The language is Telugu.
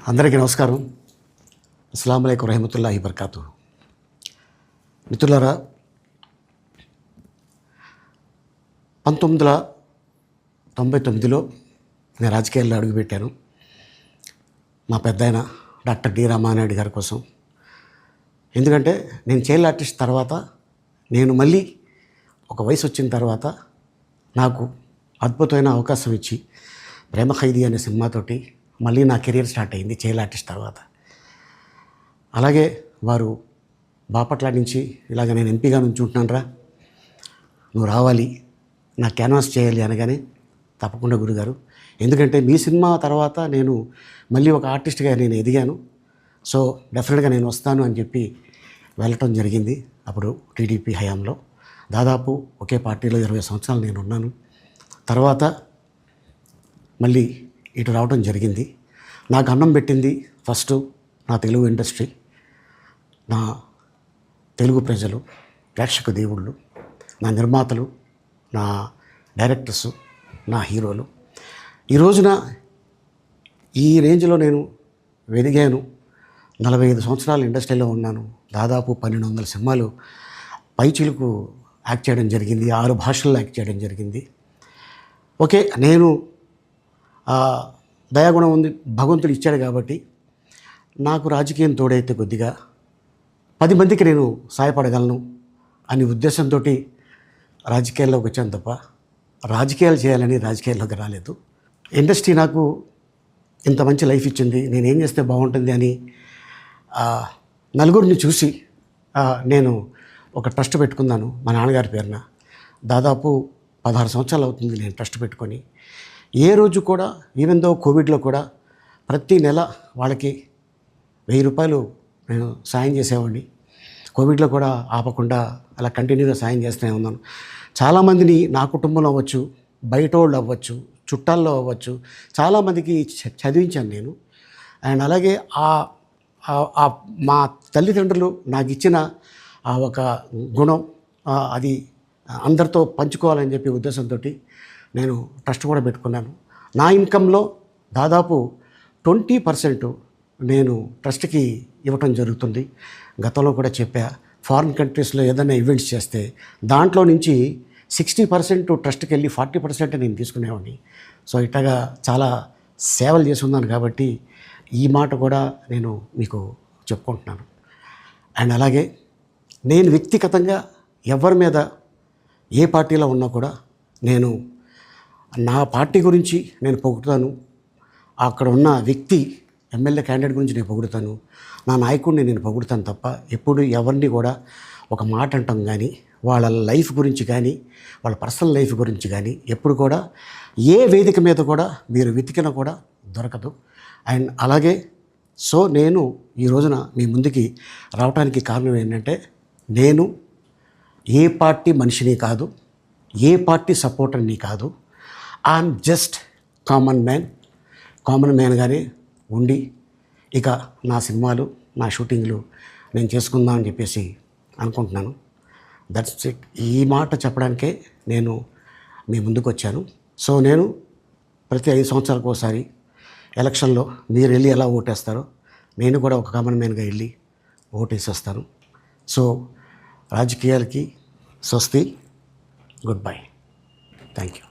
అందరికీ నమస్కారం. అస్సలాము అలైకుం రహమతుల్లాహి బర్కాతు. మిత్రులారా, 1999లో నేను రాజకీయాల్లో అడుగుపెట్టాను. మా పెద్దాయన డాక్టర్ డి రామానాయుడు గారి కోసం. ఎందుకంటే నేను చైల్డ్ ఆర్టిస్ట్ తర్వాత నేను మళ్ళీ ఒక వయసు వచ్చిన తర్వాత నాకు అద్భుతమైన అవకాశం ఇచ్చి ప్రేమ ఖైదీ అనే సినిమాతోటి మళ్ళీ నా కెరీర్ స్టార్ట్ అయింది చైల్డ్ ఆర్టిస్ట్ తర్వాత. అలాగే వారు బాపట్ల నుంచి ఇలాగ నేను ఎంపీగా నుంచుంటున్నాను రా, నువ్వు రావాలి, నా క్యాన్వాస్ చేయాలి అనగానే తప్పకుండా గురుగారు, ఎందుకంటే మీ సినిమా తర్వాత నేను మళ్ళీ ఒక ఆర్టిస్ట్గా నేను ఎదిగాను, సో డెఫినెట్గా నేను వస్తాను అని చెప్పి వెళ్ళటం జరిగింది. అప్పుడు టీడీపీ హయాంలో దాదాపు ఒకే పార్టీలో 20 సంవత్సరాలు నేను ఉన్నాను. తర్వాత మళ్ళీ ఇటు రావడం జరిగింది. నాకు అన్నం పెట్టింది ఫస్ట్ నా తెలుగు ఇండస్ట్రీ, నా తెలుగు ప్రజలు, ప్రేక్షక దేవుళ్ళు, నా నిర్మాతలు, నా డైరెక్టర్సు, నా హీరోలు. ఈ రోజున ఈ రేంజ్లో నేను ఎదిగాను. 45 సంవత్సరాలు ఇండస్ట్రీలో ఉన్నాను. దాదాపు 1200 సినిమాలు పైచిలుకు యాక్ట్ చేయడం జరిగింది. 6 భాషల్లో యాక్ట్ చేయడం జరిగింది. ఓకే, నేను దయాగుణం ఉంది, భగవంతుడు ఇచ్చాడు కాబట్టి నాకు రాజకీయం తోడైతే కొద్దిగా 10 మందికి నేను సాయపడగలను అనే ఉద్దేశంతో రాజకీయాల్లోకి వచ్చాను తప్ప రాజకీయాలు చేయాలని రాజకీయాల్లోకి రాలేదు. ఇండస్ట్రీ నాకు ఇంత మంచి లైఫ్ ఇచ్చింది, నేనేం చేస్తే బాగుంటుంది అని నలుగురిని చూసి నేను ఒక ట్రస్ట్ పెట్టుకున్నాను మా నాన్నగారి పేరున. దాదాపు 16 సంవత్సరాలు అవుతుంది నేను ట్రస్ట్ పెట్టుకొని. ఏ రోజు కూడా, ఈవెన్ దో కోవిడ్లో కూడా ప్రతి నెల వాళ్ళకి 1000 రూపాయలు నేను సాయం చేసేవాడిని. కోవిడ్లో కూడా ఆపకుండా అలా కంటిన్యూగా సాయం చేస్తూనే ఉన్నాను. చాలామందిని నా కుటుంబంలో అవ్వచ్చు, బయట వాళ్ళు అవ్వచ్చు, చుట్టాల్లో అవ్వచ్చు, చాలామందికి చదివించాను నేను. అండ్ అలాగే మా తల్లిదండ్రులు నాకు ఇచ్చిన ఒక గుణం అది అందరితో పంచుకోవాలని చెప్పి ఉద్దేశంతో నేను ట్రస్ట్ కూడా పెట్టుకున్నాను. నా ఇన్కంలో దాదాపు 20% నేను ట్రస్ట్కి ఇవ్వటం జరుగుతుంది. గతంలో కూడా చెప్పా, ఫారిన్ కంట్రీస్లో ఏదైనా ఈవెంట్స్ చేస్తే దాంట్లో నుంచి 60% ట్రస్ట్కి వెళ్ళి 40% నేను తీసుకునేవాడిని. సో ఇట్లాగా చాలా సేవలు చేసి ఉన్నాను కాబట్టి ఈ మాట కూడా నేను మీకు చెప్పుకుంటున్నాను. అండ్ అలాగే నేను వ్యక్తిగతంగా ఎవరి మీద ఏ పార్టీలో ఉన్నా కూడా నేను నా పార్టీ గురించి నేను పొగుడుతాను, అక్కడ ఉన్న వ్యక్తి ఎమ్మెల్యే క్యాండిడేట్ గురించి నేను పొగుడుతాను, నా నాయకుడిని నేను పొగుడుతాను తప్ప ఎప్పుడు ఎవరిని కూడా ఒక మాట అంటాం కానీ వాళ్ళ లైఫ్ గురించి కానీ వాళ్ళ పర్సనల్ లైఫ్ గురించి కానీ ఎప్పుడు కూడా ఏ వేదిక మీద కూడా మీరు వెతికినా కూడా దొరకదు. అండ్ అలాగే సో నేను ఈ రోజున మీ ముందుకి రావడానికి కారణం ఏంటంటే, నేను ఏ పార్టీ మనిషిని కాదు, ఏ పార్టీ సపోర్టర్ని కాదు, ఐఎమ్ జస్ట్ కామన్ మ్యాన్గానే ఉండి ఇక నా సినిమాలు, నా షూటింగ్లు నేను చేసుకుందాం అని చెప్పేసి అనుకుంటున్నాను. That's it. ఈ మాట చెప్పడానికే నేను మీ ముందుకు వచ్చాను. సో నేను ప్రతి 5 సంవత్సరాలకు ఒకసారి ఎలక్షన్లో మీరు వెళ్ళి ఎలా ఓటేస్తారో నేను కూడా ఒక కామన్ మ్యాన్గా వెళ్ళి ఓటేసేస్తాను. సో రాజకీయాలకి స్వస్తి, గుడ్ బై, థ్యాంక్ యూ.